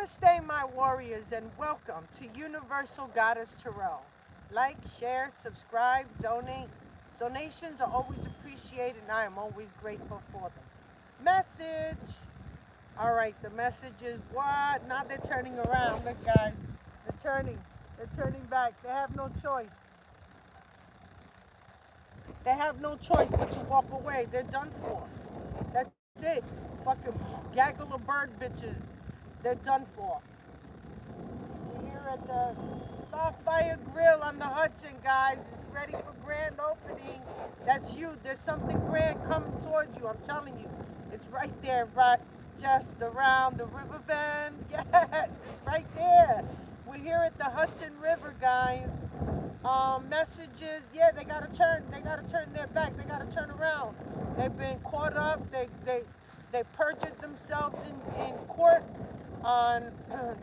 Namaste, my warriors, and welcome to Universal Goddess Tarot. Like, share, subscribe, donate. Donations are always appreciated, and I am always grateful for them. Message. All right, the message is what? Now they're turning around. Look, guys, they're turning. They're turning back. They have no choice. They have no choice but to walk away. They're done for. That's it. Fucking gaggle of bird bitches. They're done for. We're here at the Starfire Grill on the Hudson, guys. It's ready for grand opening. That's you. There's something grand coming towards you. I'm telling you. It's right there, right just around the river bend. Yes, it's right there. We're here at the Hudson River, guys. Messages, yeah, they gotta turn their back, they gotta turn around. They've been caught up, they perjured themselves in court on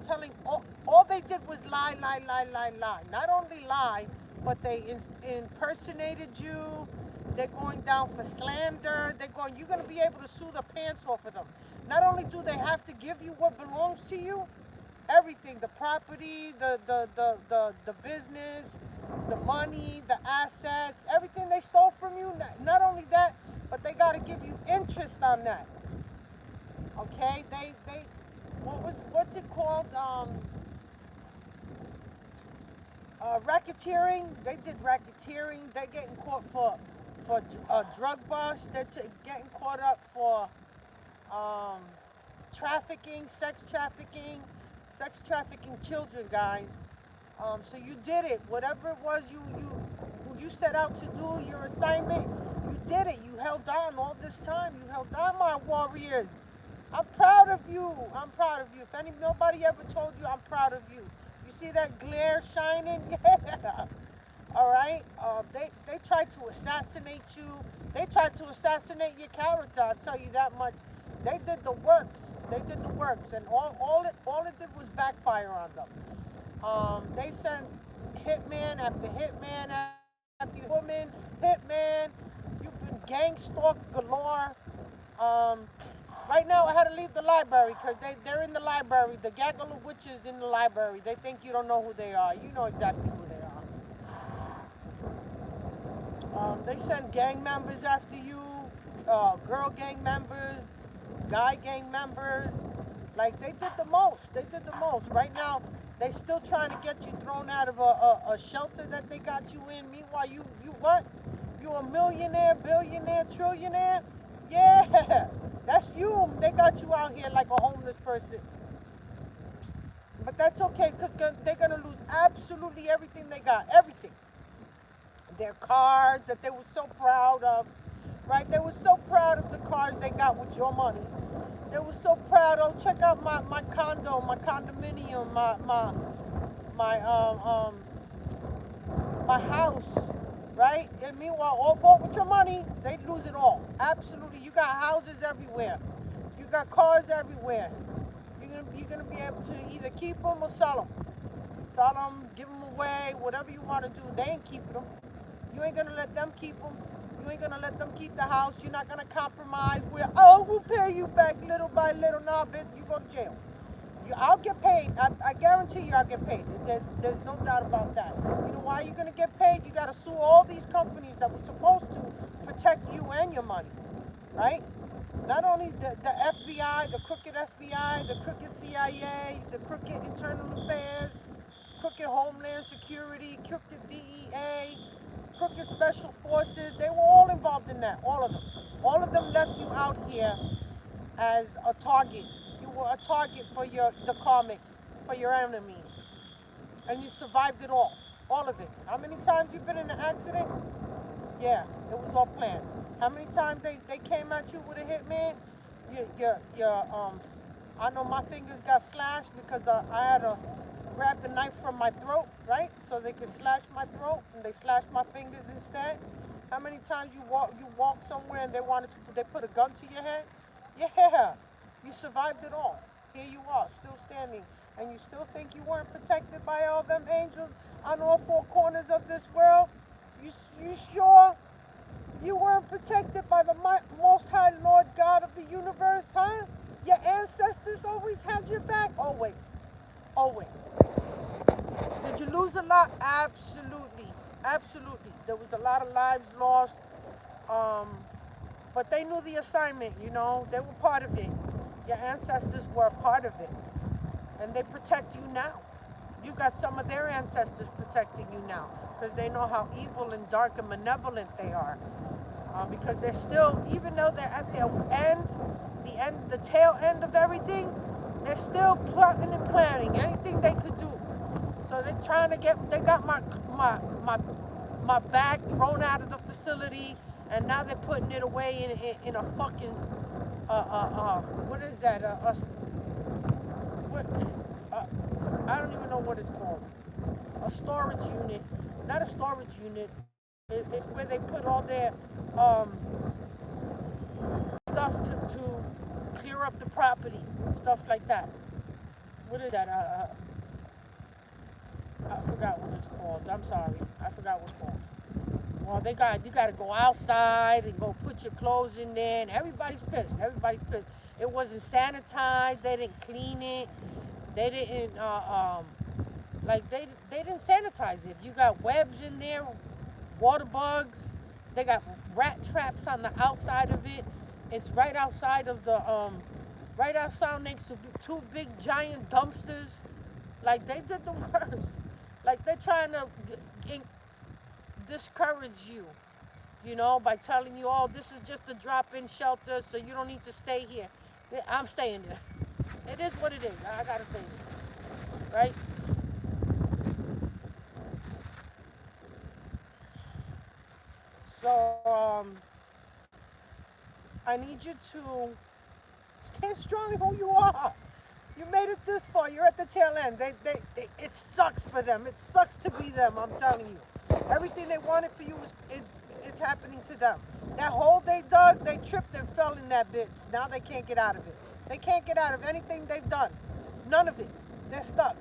telling, all they did was lie. Not only lie, but they impersonated you. They're going down for slander. You're gonna be able to sue the pants off of them. Not only do they have to give you what belongs to you, everything, the property, the business, the money, the assets, everything they stole from you. Not only that, but they got to give you interest on that. Okay, they what's it called? Racketeering. They did racketeering. They're getting caught for drug bust. They're getting caught up for trafficking, sex trafficking children, guys. So you did it. Whatever it was you set out to do, your assignment, you did it. You held on all this time. You held on, my warriors. I'm proud of you. I'm proud of you. If nobody ever told you, I'm proud of you. You see that glare shining? Yeah. All right. They tried to assassinate you. They tried to assassinate your character. I'll tell you that much. They did the works. And all it did was backfire on them. They sent hitman after hitman after woman, hitman. You've been gang stalked galore. Right now, I had to leave the library because they're in the library. The gaggle of witches in the library. They think you don't know who they are. You know exactly who they are. They send gang members after you, girl gang members, guy gang members. Like, they did the most. Right now, they still trying to get you thrown out of a shelter that they got you in. Meanwhile, you what? You a millionaire, billionaire, trillionaire? Yeah, that's you. They got you out here like a homeless person. But that's okay, because they're going to lose absolutely everything they got. Everything. Their cars that they were so proud of, right? They were so proud of the cars they got with your money. They were so proud. Oh, check out my condo, my condominium, my house, right? And meanwhile, all bought with your money, they lose it all. Absolutely. You got houses everywhere. You got cars everywhere. You're gonna be able to either keep them or sell them. Sell them, give them away, whatever you want to do. They ain't keeping them. You ain't gonna let them keep them. You ain't gonna let them keep the house. You're not gonna compromise where, oh, we'll pay you back little by little. Nah, bitch, you go to jail. I'll get paid. I guarantee you I'll get paid. There's no doubt about that. You know why you're gonna get paid? You gotta sue all these companies that were supposed to protect you and your money, right? Not only the FBI, the crooked FBI, the crooked CIA, the crooked Internal Affairs, crooked Homeland Security, crooked DEA, crooked Special Forces. They were all involved in that, all of them. All of them left you out here as a target. You were a target for the karmics, for your enemies. And you survived it all of it. How many times you been in an accident? Yeah, it was all planned. How many times they came at you with a hitman? I know my fingers got slashed because I had to grab the knife from my throat, right? So they could slash my throat, and they slashed my fingers instead. How many times you walk somewhere and they put a gun to your head? Yeah, you survived it all. Here you are, still standing, and you still think you weren't protected by all them angels on all four corners of this world? You sure you weren't protected by the Most High Lord God of the universe, huh? Your ancestors always had your back? Always. Always. Did you lose a lot? Absolutely. Absolutely. There was a lot of lives lost. Um, but they knew the assignment, you know. They were part of it. Your ancestors were a part of it. And they protect you now. You got some of their ancestors protecting you now because they know how evil and dark and malevolent they are. Because they're still, even though they're at their end, the tail end of everything, they're still plotting and planning anything they could do. So they're trying to they got my bag thrown out of the facility, and now they're putting it away in a fucking, what is that? What, uh, I don't even know what it's called. A storage unit. Not a storage unit. It's where they put all their um, stuff to clear up the property, stuff like that. What is that? I forgot what it's called. I'm sorry. I forgot what it's called. Well, you got to go outside and go put your clothes in there, and everybody's pissed. Everybody's pissed. It wasn't sanitized. They didn't clean it. They didn't they didn't sanitize it. You got webs in there, water bugs. They got rat traps on the outside of it. It's right outside next to two big giant dumpsters. Like they did the worst. Like they're trying to discourage you, you know, by telling you, oh, this is just a drop-in shelter, so you don't need to stay here. I'm staying there. It is what it is. I gotta stay there, right? So I need you to stay strong in who you are. You made it this far. You're at the tail end. It sucks for them. It sucks to be them. I'm telling you. Everything they wanted for you it's happening to them. That hole they dug, they tripped and fell in that bit. Now they can't get out of it. They can't get out of anything they've done. None of it. They're stuck.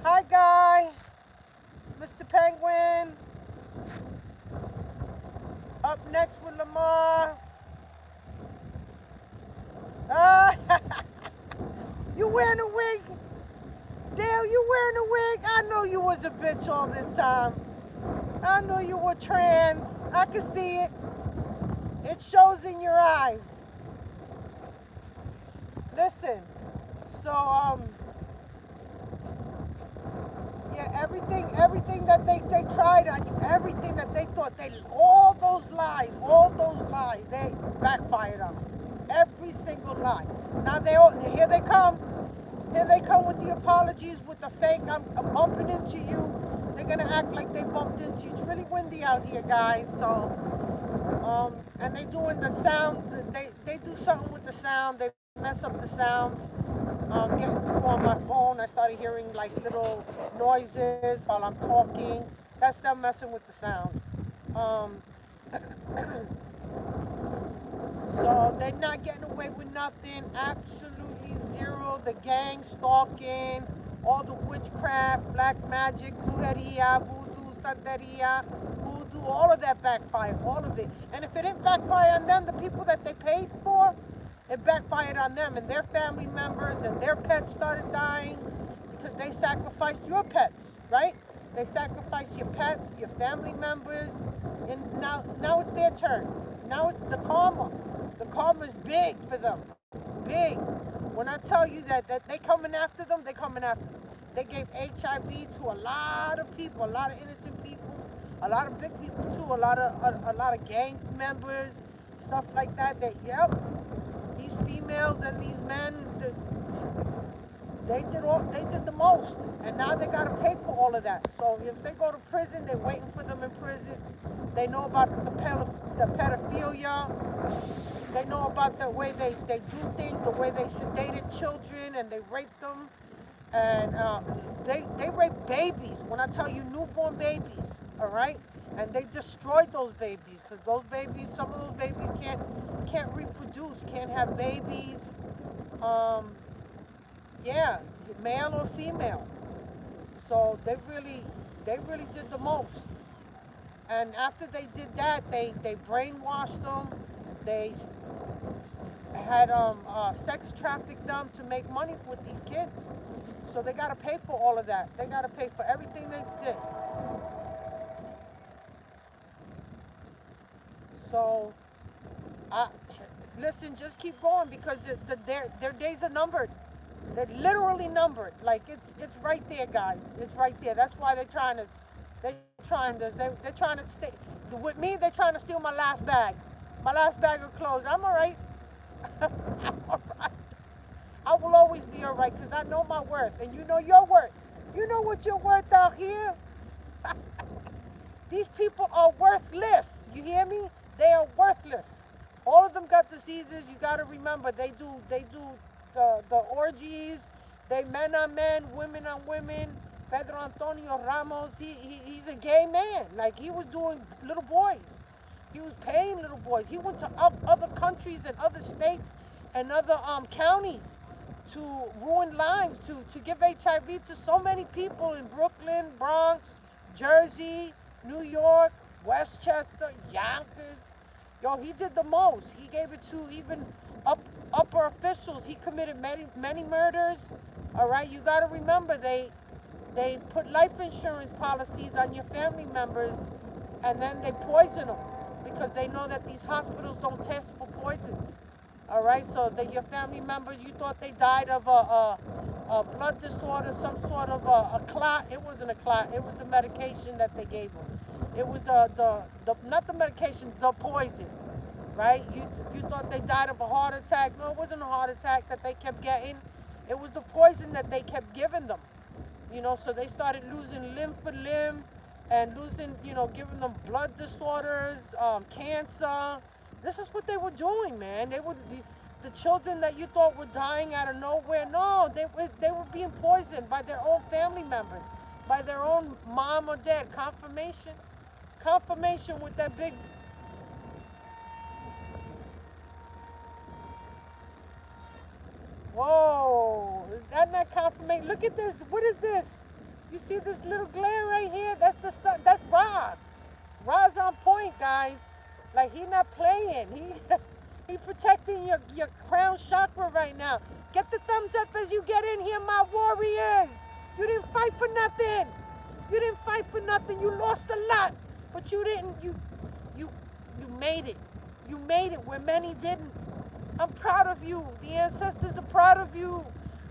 Hi, Guy. Mr. Penguin. Up next with Lamar. You wearing a wig? Dale, you wearing a wig? I know you was a bitch all this time. I know you were trans. I can see it. It shows in your eyes. Listen, so yeah, everything that they tried on you, everything that they thought, all those lies, they backfired on them. Every single lie. Now here they come. Here they come with the apologies, with the fake, I'm bumping into you. They're gonna act like they bumped into you. It's really windy out here, guys, so, and they doing the sound, they do something with the sound, they mess up the sound. Getting through on my phone, I started hearing like little noises while I'm talking. That's them messing with the sound. So they're not getting away with nothing. Absolutely zero. The gang stalking, all the witchcraft, black magic, brujeria, voodoo, santeria, voodoo, all of that backfired, all of it. And if it didn't backfire on them, the people that they paid for, it backfired on them and their family members, and their pets started dying because they sacrificed your pets, right? They sacrificed your pets, your family members, and now it's their turn. Now it's the karma. The karma's big for them. Big. When I tell you that they coming after them, they coming after them. They gave HIV to a lot of people, a lot of innocent people, a lot of big people too, a lot of gang members, stuff like that. Yep, these females and these men, they did the most, and now they gotta pay for all of that. So if they go to prison, they're waiting for them in prison. They know about the pedophilia. They know about the way they do things, the way they sedated children and they raped them. And they rape babies. When I tell you, newborn babies, all right? And they destroyed those babies because those babies, some of those babies can't reproduce, can't have babies. Yeah, male or female. So they really did the most. And after they did that, they brainwashed them. They sex trafficked them to make money with these kids. So they got to pay for all of that. They got to pay for everything they did. So, I, listen, just keep going because their days are numbered. They're literally numbered. Like it's right there, guys. It's right there. That's why they're trying to stay with me. They're trying to steal my last bag of clothes. I'm all right. I'm all right. I will always be all right because I know my worth, and you know your worth. You know what you're worth out here. These people are worthless. You hear me? They are worthless. All of them got diseases. You got to remember they do the orgies. They men on men, women on women. Pedro Antonio Ramos, he's a gay man. Like he was doing little boys. He was paying little boys. He went to other countries and other states and other counties to ruin lives, to give HIV to so many people in Brooklyn, Bronx, Jersey, New York, Westchester, Yonkers. Yo, he did the most. He gave it to even upper officials. He committed many murders. All right, you got to remember they put life insurance policies on your family members, and then they poison them because they know that these hospitals don't test for poisons. All right, so that your family members, you thought they died of a blood disorder, some sort of a clot. It wasn't a clot. It was the medication that they gave them. It was the not the medication, the poison, right? You thought they died of a heart attack. No, it wasn't a heart attack that they kept getting. It was the poison that they kept giving them. You know, so they started losing limb for limb and losing, giving them blood disorders, cancer. This is what they were doing, man. The children that you thought were dying out of nowhere, no, they were being poisoned by their own family members, by their own mom or dad. Confirmation with that big. Whoa, is that not confirmation? Look at this. What is this? You see this little glare right here? That's the sun. That's Ra. Ra's on point, guys. Like he not playing. He protecting your crown chakra right now. Get the thumbs up as you get in here, my warriors. You didn't fight for nothing. You didn't fight for nothing. You lost a lot, but you didn't. You made it. You made it where many didn't. I'm proud of you. The ancestors are proud of you.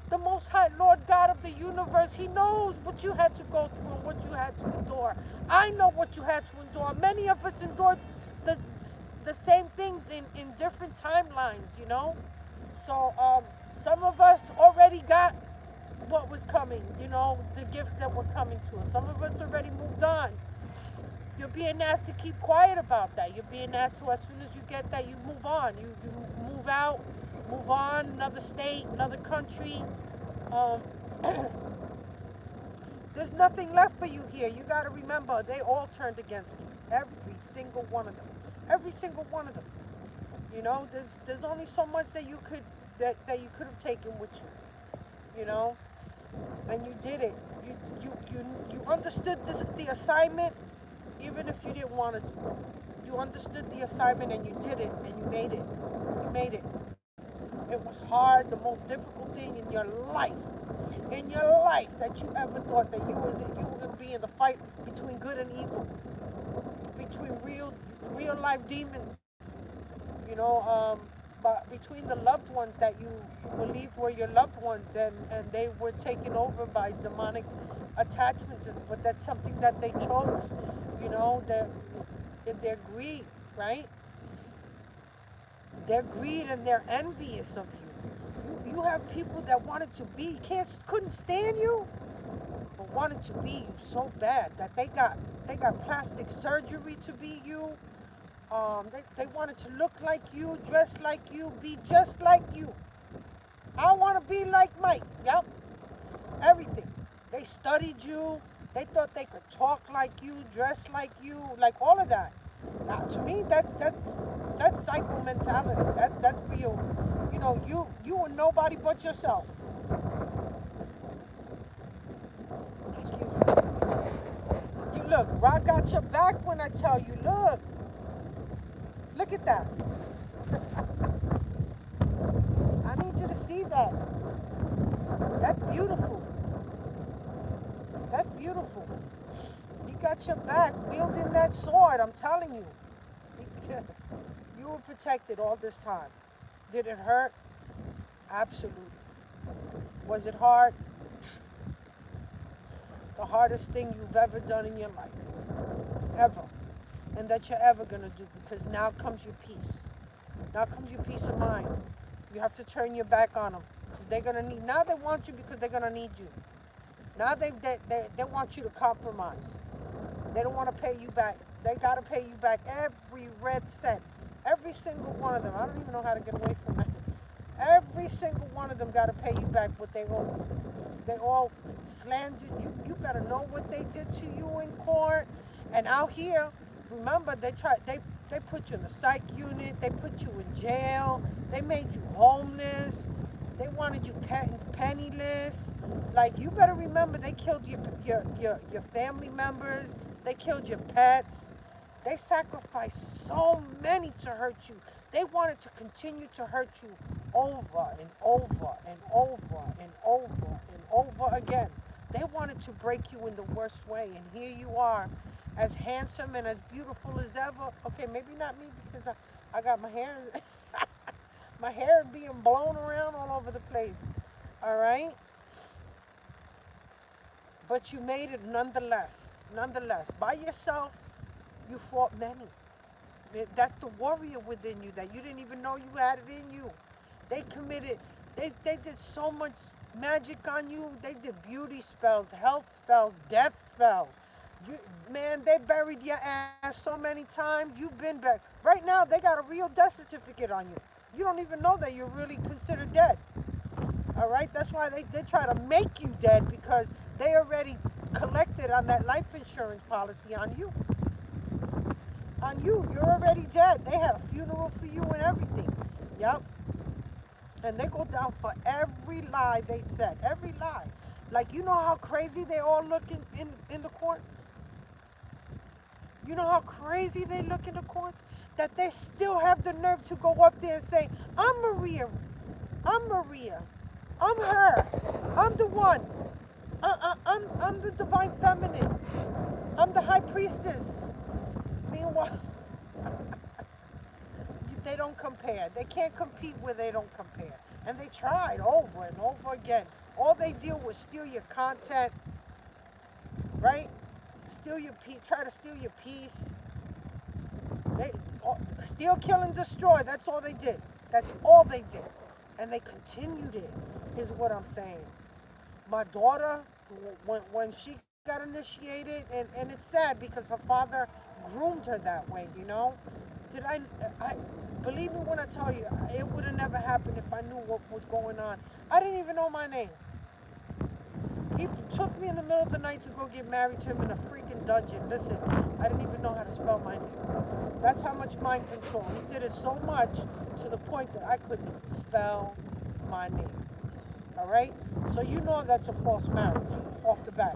The Most High Lord God of the universe, He knows what you had to go through and what you had to endure. I know what you had to endure. Many of us endured the same things in different timelines, So some of us already got what was coming, the gifts that were coming to us. Some of us already moved on. You're being asked to keep quiet about that. You're being asked to, as soon as you get that, you move on. You move out, move on, another state, another country. There's nothing left for you here. You got to remember, they all turned against you. Every single one of them. Every single one of them. There's only so much that you could have taken with you. And you did it. You understood the assignment, even if you didn't want to do it. You understood the assignment and you did it and you made it. You made it. It was hard, the most difficult thing in your life that you ever thought that you were going to be in the fight between good and evil, between real life demons, but between the loved ones that you believed were your loved ones and they were taken over by demonic attachments, but that's something that they chose, their greed, right? Their greed and they're envious of you. You have people that wanted to be, couldn't stand you, but wanted to be you so bad that they got plastic surgery to be you. They wanted to look like you, dress like you, be just like you. I want to be like Mike. Yep. Everything. They studied you. They thought they could talk like you, dress like you, like all of that. Now, to me, that's psycho mentality. That's real. You were nobody but yourself. Excuse me. You look, Ra got your back when I tell you, look at that. to see that. That's beautiful. That's beautiful. You got your back wielding that sword, I'm telling you. You were protected all this time. Did it hurt? Absolutely. Was it hard? The hardest thing you've ever done in your life. Ever. And that you're ever going to do, because now comes your peace. Now comes your peace of mind. You have to turn your back on them. They're going to need, now they want you because they're going to need you. Now they want you to compromise. They don't want to pay you back. They got to pay you back every red cent. Every single one of them. I don't even know how to get away from that. Every single one of them got to pay you back what they owe. They all slandered you. You better know what they did to you in court. And out here, remember, they put you in a psych unit. They put you in jail. They made you homeless. They wanted you penniless. Like, you better remember, they killed your family members. They killed your pets. They sacrificed so many to hurt you. They wanted to continue to hurt you over and over and over and over and over again. They wanted to break you in the worst way. And here you are, as handsome and as beautiful as ever. Okay, maybe not me, because I got my hair, my hair being blown around all over the place. All right? But you made it nonetheless. Nonetheless. By yourself, you fought many. That's the warrior within you that you didn't even know you had it in you. They did so much magic on you. They did beauty spells, health spells, death spells. Man, they buried your ass so many times. You've been back. Right now, they got a real death certificate on you. You don't even know that you're really considered dead. All right? That's why they try to make you dead, because they already collected on that life insurance policy on you. On you. You're already dead. They had a funeral for you and everything. Yep. And they go down for every lie they said. Every lie. Like, you know how crazy they all look in the courts? You know how crazy they look in the courts? That they still have the nerve to go up there and say, I'm Maria. I'm Maria. I'm her. I'm the one. I'm the divine feminine. I'm the high priestess. Meanwhile, they don't compare. They can't compete where they don't compare. And they tried over and over again. All they did was steal your content, right? Try to steal your peace. They steal, kill, and destroy. That's all they did. That's all they did. And they continued it, is what I'm saying. My daughter, when she got initiated, and it's sad because her father groomed her that way, you know? I believe me when I tell you, it would have never happened if I knew what was going on. I didn't even know my name. He took me in the middle of the night to go get married to him in a freaking dungeon. Listen, I didn't even know how to spell my name. That's how much mind control. He did it so much to the point that I couldn't even spell my name. All right? So you know that's a false marriage off the bat.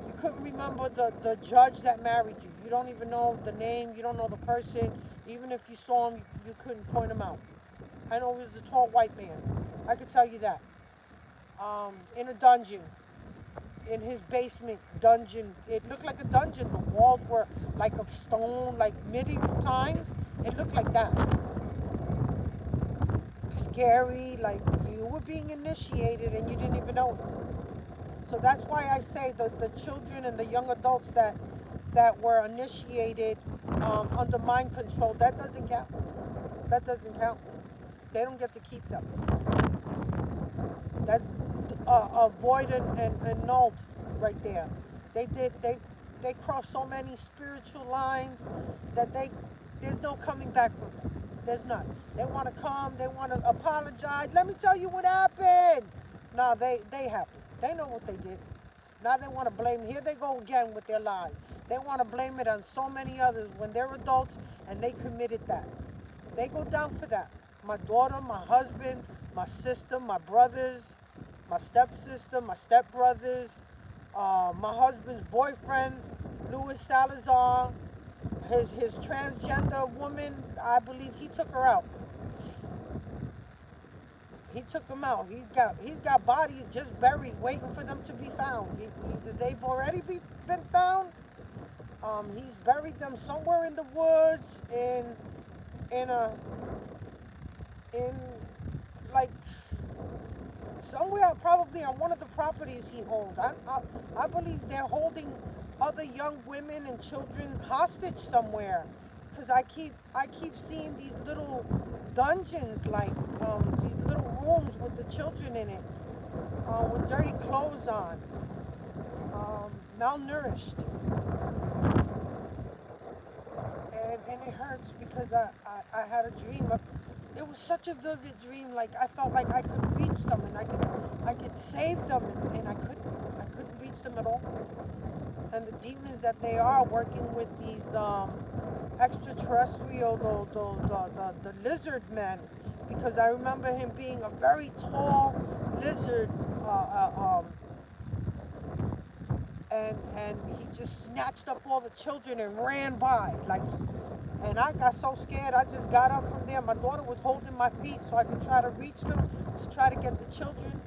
You couldn't remember the judge that married you. You don't even know the name. You don't know the person. Even if you saw him, you couldn't point him out. I know he was a tall white man. I could tell you that. In a dungeon, in his basement dungeon. It looked like a dungeon. The walls were like of stone, like medieval times. It looked like that. Scary, like you were being initiated and you didn't even know it. So that's why I say the children and the young adults that were initiated under mind control, that doesn't count. That doesn't count. They don't get to keep them. That's void and nulled right there. They crossed so many spiritual lines that there's no coming back from them. There's none. They want to come, they want to apologize. Let me tell you what happened. No, they happened. They know what they did. Now they want to blame. Here they go again with their lies. They want to blame it on so many others when they're adults and they committed that. They go down for that. My daughter, my husband, my sister, my brothers, my stepsister, my stepbrothers, my husband's boyfriend, Louis Salazar, his transgender woman, I believe he took her out. He took them out. He's got bodies just buried, waiting for them to be found. They've already been found. He's buried them somewhere in the woods, in a in like somewhere probably on one of the properties he owned. I believe they're holding other young women and children hostage somewhere, because I keep seeing these little dungeons, like these little rooms with the children in it, with dirty clothes on, malnourished, and it hurts because I had a dream. It was such a vivid dream. Like I felt like I could reach them, and I could save them, and I couldn't reach them at all. And the demons that they are working with these extraterrestrial, the lizard men, because I remember him being a very tall lizard, and he just snatched up all the children and ran by, like. And I got so scared, I just got up from there. My daughter was holding my feet so I could try to reach them, to try to get the children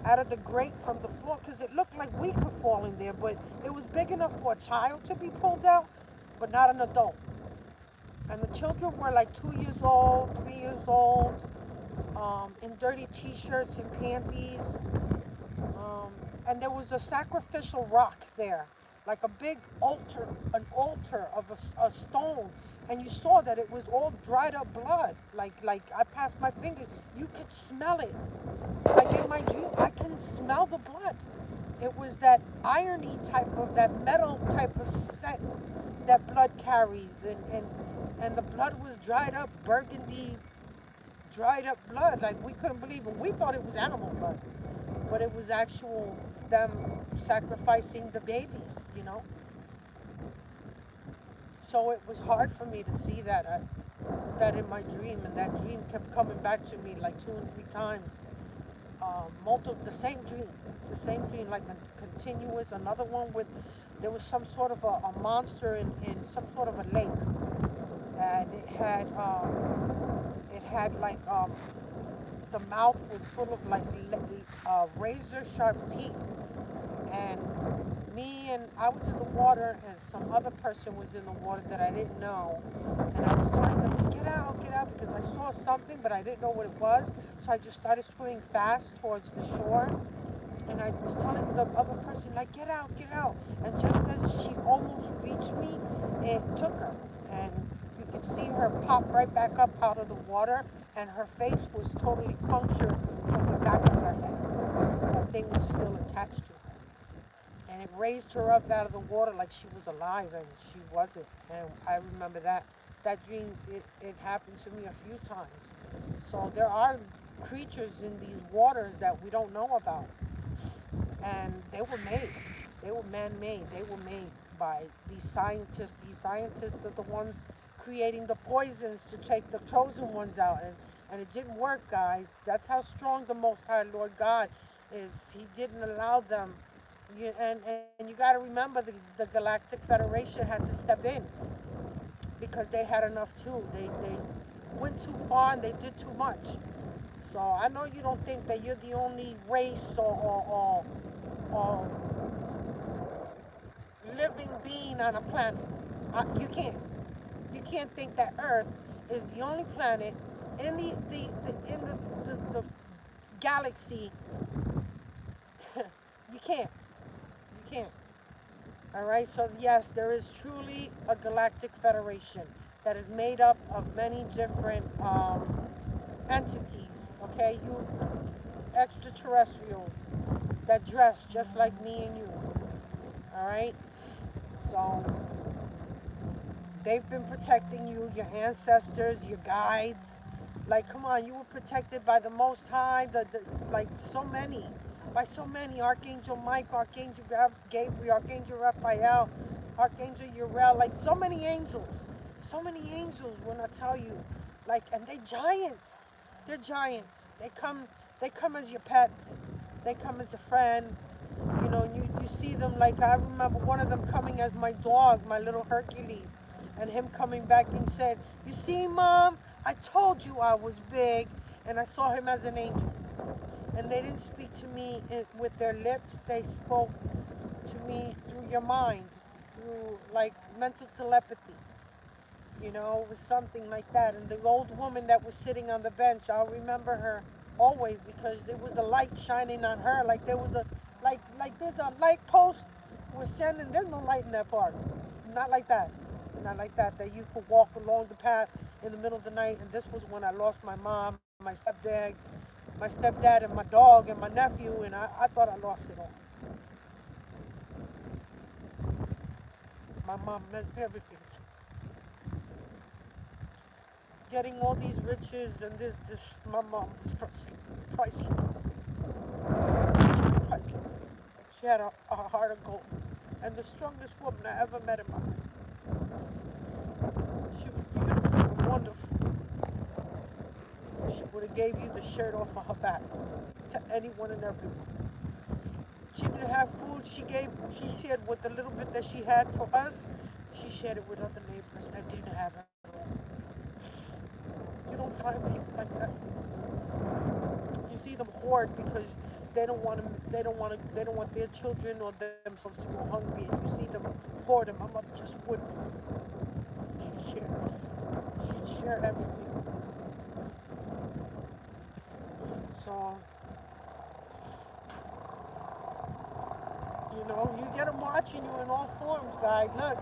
out of the grate from the floor, because it looked like we could fall in there, but it was big enough for a child to be pulled out, but not an adult. And the children were like 2 years old, 3 years old, in dirty t-shirts and panties. And there was a sacrificial rock there, like a big altar, an altar of a stone. And you saw that it was all dried up blood. Like I passed my finger, you could smell it. Like in my dream, I can smell the blood. It was that irony type of, that metal type of scent that blood carries, and the blood was dried up, burgundy, dried up blood. Like we couldn't believe it. We thought it was animal blood, but it was actual them sacrificing the babies. So it was hard for me to see that in my dream, and that dream kept coming back to me like 2 and 3 times. The same dream, like a continuous. Another one with, there was some sort of a monster in some sort of a lake, and it had like the mouth was full of like razor sharp teeth, and I was in the water, and some other person was in the water that I didn't know, and I was telling them to get out, because I saw something, but I didn't know what it was. So I just started swimming fast towards the shore, and I was telling the other person, like, get out, and just as she almost reached me, it took her, and you could see her pop right back up out of the water, and her face was totally punctured from the back of her head. That thing was still attached to her. And it raised her up out of the water like she was alive, and she wasn't. And I remember that dream. It happened to me a few times. So there are creatures in these waters that we don't know about, and they were made. They were man-made. They were made by these scientists. These scientists are the ones creating the poisons to take the chosen ones out, and it didn't work, guys. That's how strong the Most High Lord God is. He didn't allow them. And you got to remember, the Galactic Federation had to step in, because they had enough too. They went too far, and they did too much. So I know you don't think that you're the only race or living being on a planet. You can't. You can't think that Earth is the only planet in the galaxy. You can't. You can't. All right. So yes, there is truly a galactic federation that is made up of many different entities. Okay, you extraterrestrials that dress just like me and you. All right. So they've been protecting you, your ancestors, your guides. Like, come on, you were protected by the Most High, like by so many, Archangel Mike, Archangel Gabriel, Archangel Raphael, Archangel Uriel, like so many angels. When I tell you, like, and they're giants. They come as your pets, they come as a friend. You see them. Like, I remember one of them coming as my dog, my little Hercules, and him coming back and said, "You see, Mom, I told you I was big," and I saw him as an angel. And they didn't speak to me with their lips. They spoke to me through your mind, through like mental telepathy. It was something like that. And the old woman that was sitting on the bench, I'll remember her always because there was a light shining on her. Like there was a, like there's a light post was shining. There's no light in that park. Not like that. Not like that. That you could walk along the path in the middle of the night. And this was when I lost my mom, my stepdad, and my dog and my nephew, and I thought I lost it all. My mom meant everything to me. Getting all these riches and this, my mom was priceless. She was priceless. She had a heart of gold. And the strongest woman I ever met in my life. She was beautiful and wonderful. She would have gave you the shirt off of her back to anyone and everyone. She didn't have food. She shared with the little bit that she had for us. She shared it with other neighbors that didn't have it. You don't find people like that. You see them hoard because they don't want their children or themselves to go hungry, and you see them hoard. And my mother just wouldn't. She'd share everything. So you get them watching you in all forms, guys. Look,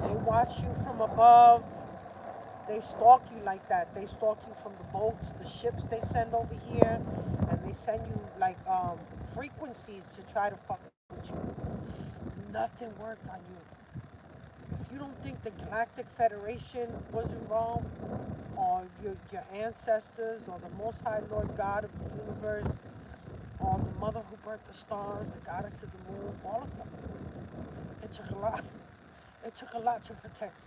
they watch you from above. They stalk you like that. They stalk you from the boats, the ships they send over here, and they send you like frequencies to try to fuck with you. Nothing worked on you. If you don't think the Galactic Federation was involved, or your ancestors, or the Most High Lord God of the universe, or the Mother who birthed the stars, the Goddess of the Moon, all of them, it took a lot. It took a lot to protect,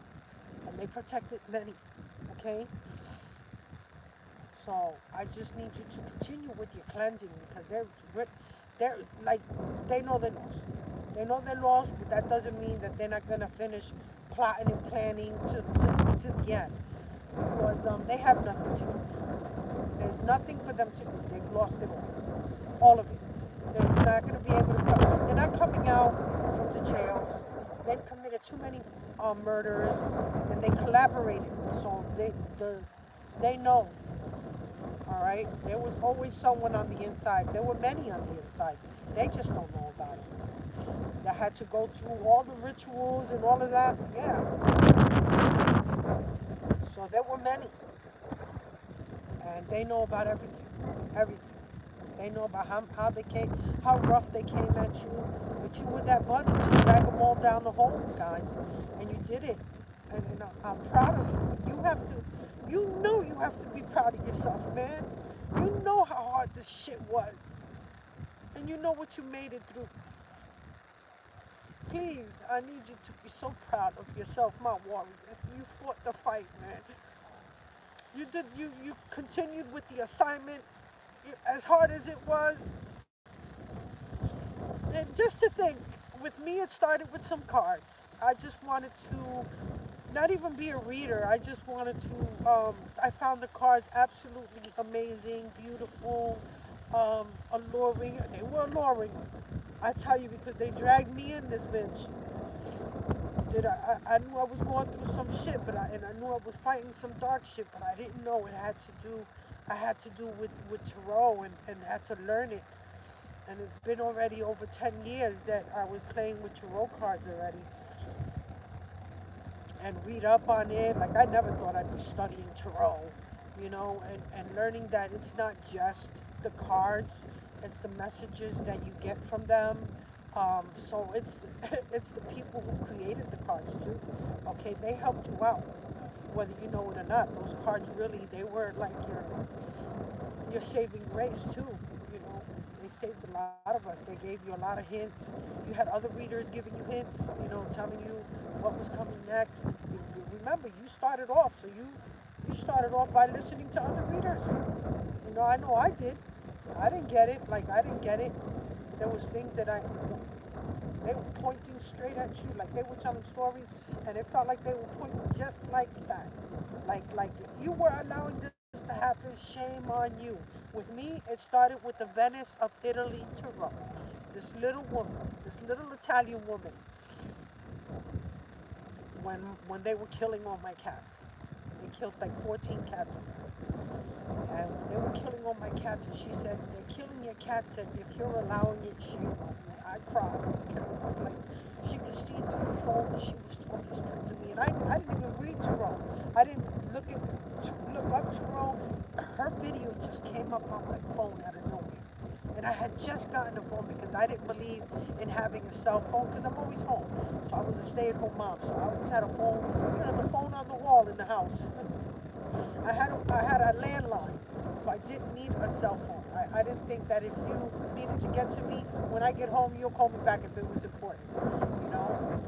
and they protected many. Okay, so I just need you to continue with your cleansing because they're like they know they're lost. They know they're lost, but that doesn't mean that they're not gonna finish plotting and planning to the end because they have nothing to do. There's nothing for them to do. They've lost it all of it. They're not gonna be able to come. They're not coming out from the jails. They've committed too many murders, and they collaborated. So they know. All right. There was always someone on the inside. There were many on the inside. They just don't know about it. That had to go through all the rituals and all of that. Yeah. So there were many, and they know about everything. Everything. They know about how they came, how rough they came at you, but you were that bunny to drag them all down the hole, guys, and you did it, and I'm proud of you. You have to be proud of yourself, man. You know how hard this shit was, and you know what you made it through. Please, I need you to be so proud of yourself, my warriors. You fought the fight, man. You continued with the assignment as hard as it was. And just to think, with me, it started with some cards. I just wanted to not even be a reader. I just wanted to. I found the cards absolutely amazing, beautiful, alluring. They were alluring. I tell you because they dragged me in this bitch. I knew I was going through some shit, and I knew I was fighting some dark shit, but I didn't know it had to do. I had to do with tarot and had to learn it. And it's been already over 10 years that I was playing with tarot cards already and read up on it. Like, I never thought I'd be studying tarot, and learning that it's not just the cards, it's the messages that you get from them. So it's it's the people who created the cards too. Okay, they helped you out, whether you know it or not. Those cards really, they were like your saving grace too. You know, they saved a lot of us. They gave you a lot of hints. You had other readers giving you hints. Telling you what was coming next. Remember, you started off, so you started off by listening to other readers. I know I did. I didn't get it. Like I didn't get it. There was things that They were pointing straight at you, like they were telling stories, and it felt like they were pointing just like that. Like if you were allowing this to happen, shame on you. With me, it started with the Venice of Italy to Rome. This little woman, this little Italian woman, when when they were killing all my cats. They killed like 14 cats. And when they were killing all my cats, and she said, they're killing your cats, and if you're allowing it, shame on you. I cried because it was like she could see through the phone and she was talking straight to me. And I didn't even read Tarot. I didn't look up Tarot. Her video just came up on my phone out of nowhere. And I had just gotten a phone because I didn't believe in having a cell phone because I'm always home. So I was a stay-at-home mom. So I always had a phone, the phone on the wall in the house. I had a landline, so I didn't need a cell phone. I didn't think that if you needed to get to me, when I get home, you'll call me back if it was important, you know?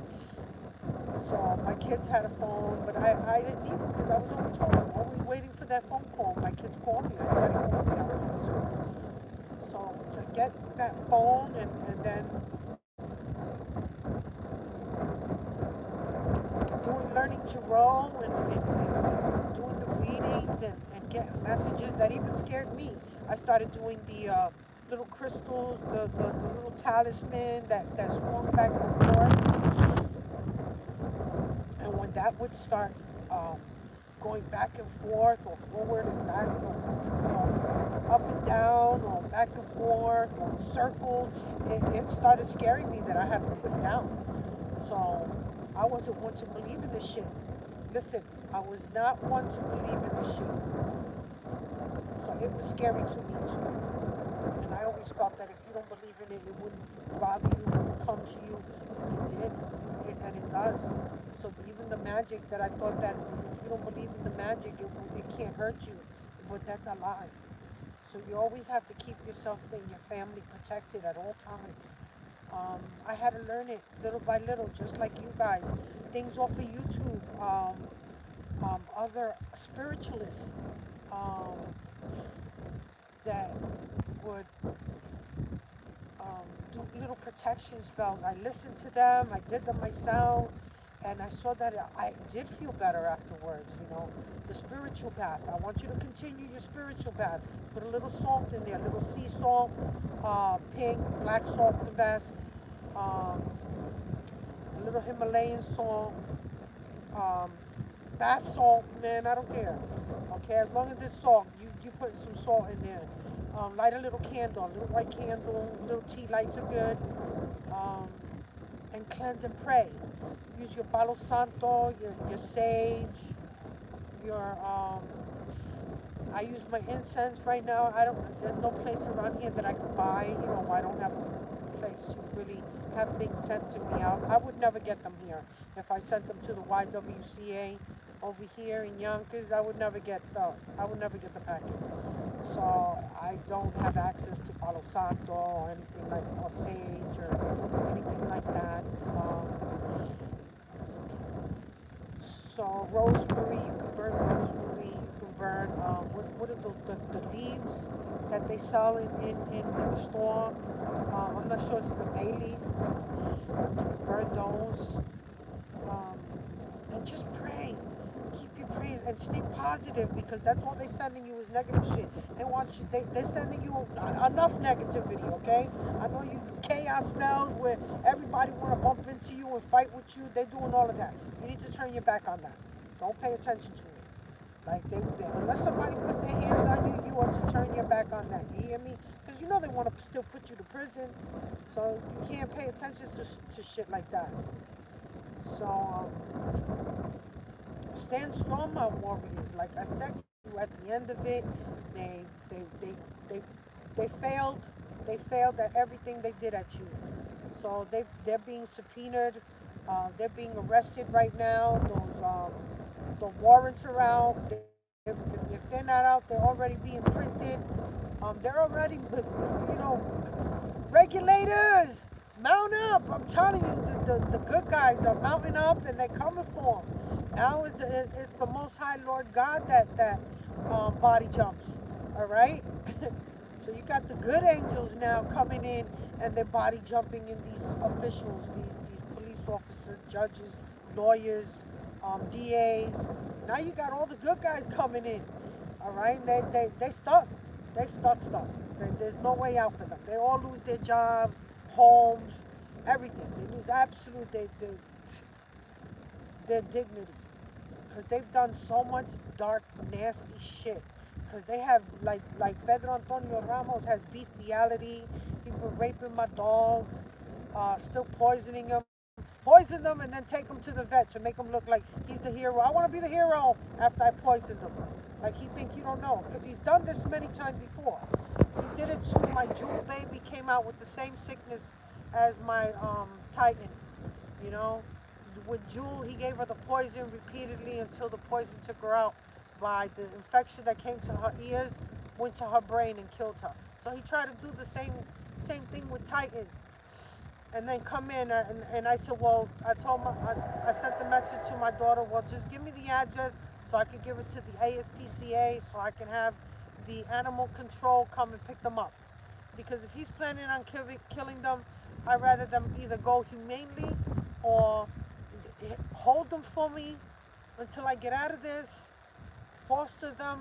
So my kids had a phone, but I didn't need it because I was always home, always waiting for that phone call. My kids called me, anybody called me, I was always home. So to get that phone and then learning to roll and doing the readings and getting messages that even scared me. I started doing the little crystals, the little talisman that swung back and forth. And when that would start going back and forth or forward and back or up and down or back and forth or in circles, it started scaring me that I had to put it down. So I wasn't one to believe in this shit. Listen, I was not one to believe in this shit. So it was scary to me too. And I always felt that if you don't believe in it, it wouldn't bother you, it wouldn't come to you. But it did, and it does. So even the magic that I thought that if you don't believe in the magic, it can't hurt you. But that's a lie. So you always have to keep yourself and your family protected at all times. I had to learn it little by little, just like you guys. Things off of YouTube, other spiritualists um, that would do little protection spells. I listened to them, I did them myself, and I saw that I did feel better afterwards. The spiritual bath. I want you to continue your spiritual bath. Put a little salt in there, a little sea salt, pink, black salt the best, a little Himalayan salt, um, bath salt, man, I don't care. Okay, as long as it's salt, you put some salt in there. Light a little candle, a little white candle, little tea lights are good. Um, and cleanse and pray. Use your Palo Santo, your sage, your I use my incense right now. There's no place around here that I could buy. I don't have a place to really have things sent to me. I would never get them here. If I sent them to the YWCA over here in Yonkers, I would never get the package. So I don't have access to Palo Santo or anything or sage or anything like that. So rosemary, you can burn rosemary. You can burn what are the leaves that they sell in the store. I'm not sure it's the bay leaf. You can burn those. And just pray. Keep your praying and stay positive because that's all they're sending you is negative shit. They want you. They're sending you enough negativity. Okay. I know you chaos spells where everybody want to bump into you and fight with you. They're doing all of that. You need to turn your back on that. Don't pay attention to it. Like unless somebody put their hands on you, you ought to turn your back on that. You hear me? Because they want to still put you to prison. So you can't pay attention to shit like that. So stand strong, my warriors. Like I said, at the end of it, they failed. They failed at everything they did at you. So they're being subpoenaed. They're being arrested right now. The warrants are out. If they're not out, they're already being printed. They're already, regulators, mount up. I'm telling you, the good guys are mounting up and they're coming for them. Now it's the Most High Lord God that body jumps. All right. So you got the good angels now coming in and their body jumping in these officials, these police officers, judges, lawyers, DAs. Now you got all the good guys coming in. All right, they stuck. They stuck. There's no way out for them. They all lose their jobs, homes, everything. They lose absolute their dignity because they've done so much dark, nasty shit. Because they have like Pedro Antonio Ramos has bestiality. He's been raping my dogs, still poisoning them, poison them, and then take them to the vets and make them look like he's the hero. I want to be the hero after I poisoned them. Like he think you don't know because he's done this many times before. He did it to my Jewel baby. Came out with the same sickness as my Titan. You know, with Jewel, he gave her the poison repeatedly until the poison took her out by the infection that came to her ears, went to her brain and killed her. So he tried to do the same thing with Titan. And then come in and I said, well, I sent the message to my daughter, well, just give me the address so I can give it to the ASPCA so I can have the animal control come and pick them up. Because if he's planning on killing them, I'd rather them either go humanely or hold them for me until I get out of this, foster them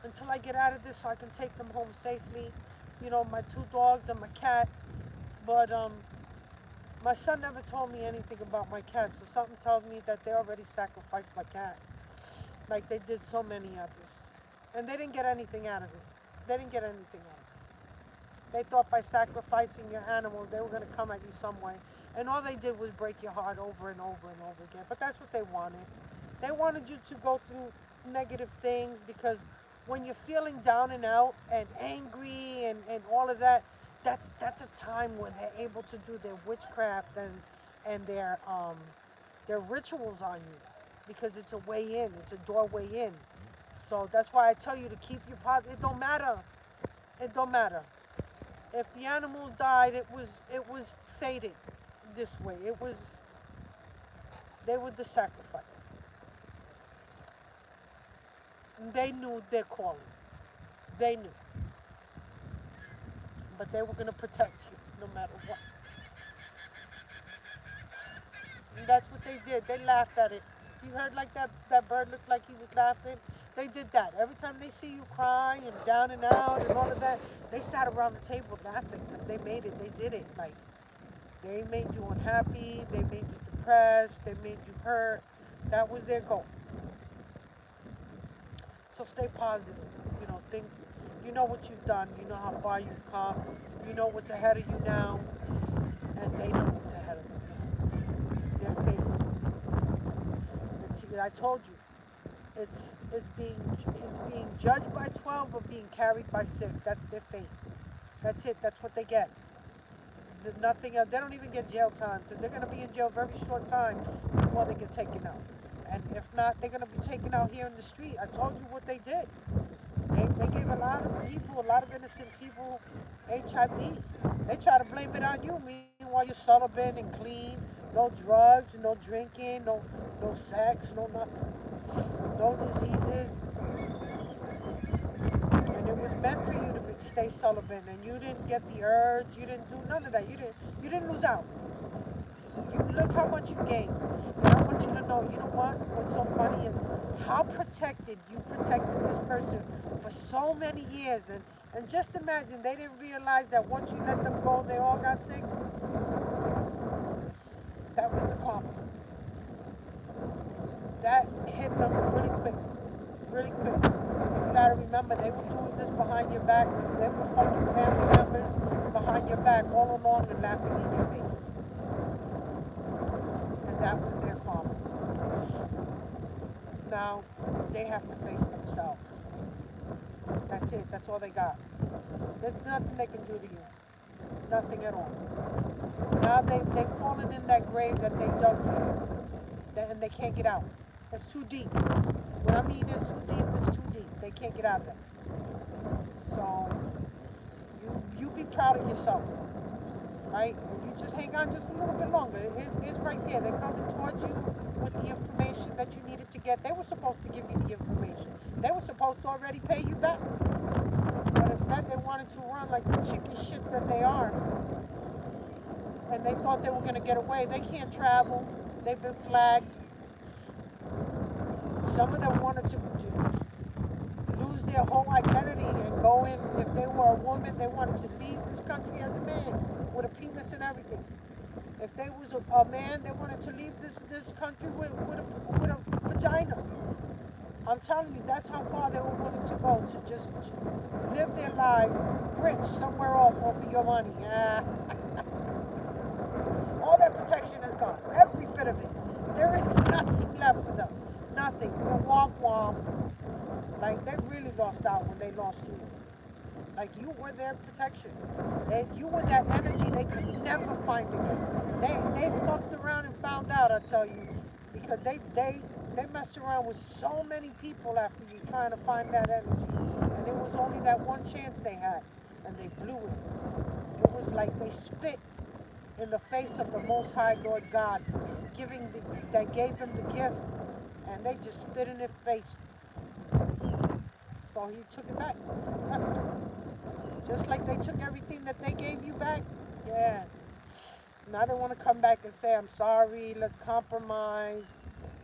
until I get out of this so I can take them home safely. You know, my two dogs and my cat. But my son never told me anything about my cat, so something tells me that they already sacrificed my cat. Like they did so many others. And they didn't get anything out of it. They didn't get anything out of it. They thought by sacrificing your animals, they were going to come at you some way. And all they did was break your heart over and over and over again. But that's what they wanted. They wanted you to go through negative things because when you're feeling down and out and angry and all of that, that's a time when they're able to do their witchcraft and their rituals on you because it's a way in, it's a doorway in. So that's why I tell you to keep your positive. It don't matter. It don't matter. If the animals died, it was fated this way. They were the sacrifice. And they knew their calling. They knew. But they were gonna protect you no matter what. And that's what they did. They laughed at it. You heard like that bird looked like he was laughing? They did that. Every time they see you cry and down and out and all of that, they sat around the table laughing because they made it. They did it. Like, they made you unhappy. They made you depressed. They made you hurt. That was their goal. So stay positive. Think, you know what you've done. You know how far you've come. You know what's ahead of you now. And they know what's ahead of them now. Their fate. I told you, it's being judged by 12 or being carried by 6. That's their fate. That's it. That's what they get. There's nothing else. They don't even get jail time because they're going to be in jail a very short time before they get taken out. And if not, they're going to be taken out here in the street. I told you what they did. They gave a lot of people, a lot of innocent people, HIV. They try to blame it on you. Meanwhile, you're celibate and clean. No drugs, no drinking, no sex, no nothing. No diseases. And it was meant for you to stay celibate. And you didn't get the urge. You didn't do none of that. You didn't lose out. You look how much you gained. And I want you to know, you know what? What's so funny is how protected you protected this person for so many years. And just imagine they didn't realize that once you let them go, they all got sick. That was the karma. That hit them really quick. Really quick. You gotta remember they were doing this behind your back. They were fucking family members behind your back all along and laughing in your face. And that was their karma. Now they have to face themselves. That's it. That's all they got. There's nothing they can do to you. Nothing at all. Now they've fallen in that grave that they dug for. And they can't get out. It's too deep. What I mean is too deep is too deep. They can't get out of that. So you be proud of yourself. Right? And you just hang on just a little bit longer. It's right there. They're coming towards you with the information that you needed to get. They were supposed to give you the information. They were supposed to already pay you back. But Instead, they wanted to run like the chicken shits that they are. And they thought they were going to get away. They can't travel. They've been flagged. Some of them wanted to lose their whole identity and go in. If they were a woman, they wanted to leave this country as a man with a penis and everything. If they was a man, they wanted to leave this country with a vagina. I'm telling you, that's how far they were willing to go to just live their lives rich somewhere off of your money. Yeah. All that protection is gone. Every bit of it. There is nothing left for them. Nothing. The womp womp. Like, they really lost out when they lost you. Like, you were their protection. You were that energy they could never find again. They fucked around and found out, I tell you. Because they messed around with so many people after you trying to find that energy. And it was only that one chance they had. And they blew it. It was like they spit in the face of the Most High Lord God, that gave them the gift. And they just spit in their face. So he took it back. Just like they took everything that they gave you back. Yeah. Now they want to come back and say, I'm sorry, let's compromise.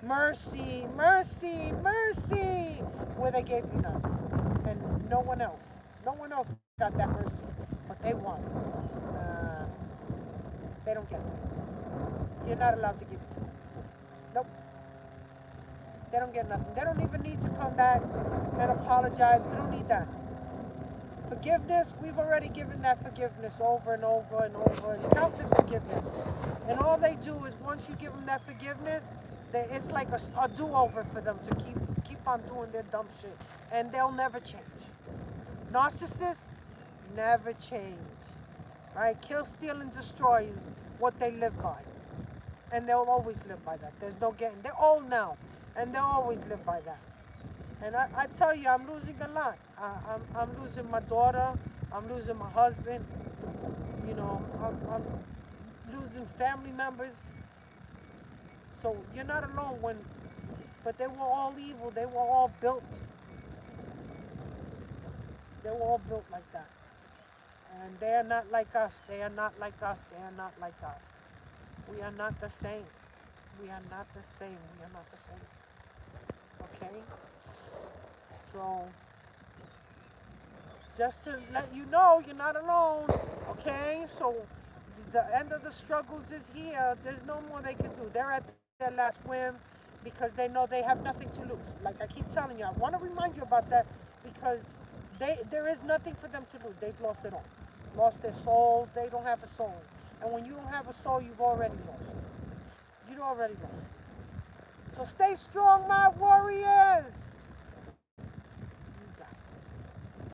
Mercy, mercy, mercy. Where they gave you none. And no one else got that mercy. But they want it. They don't get that. You're not allowed to give it to them. Nope. They don't get nothing. They don't even need to come back and apologize. We don't need that. Forgiveness, we've already given that forgiveness over and over and over, and countless forgiveness. And all they do is once you give them that forgiveness, it's like a do-over for them to keep on doing their dumb shit. And they'll never change. Narcissists never change. Right? Kill, steal, and destroy is what they live by. And they'll always live by that. There's no getting. They're old now, and they'll always live by that. And I tell you, I'm losing a lot. I'm losing my daughter. I'm losing my husband. You know, I'm losing family members. So you're not alone but they were all evil. They were all built. They were all built like that. And they are not like us. They are not like us. They are not like us. We are not the same. We are not the same. We are not the same. Okay? So, just to let you know, you're not alone. Okay? So, the end of the struggles is here. There's no more they can do. They're at their last whim because they know they have nothing to lose. Like I keep telling you, I want to remind you about that because there is nothing for them to lose. They've lost it all. Lost their souls. They don't have a soul. And when you don't have a soul, you've already lost. You've already lost. So stay strong, my warriors.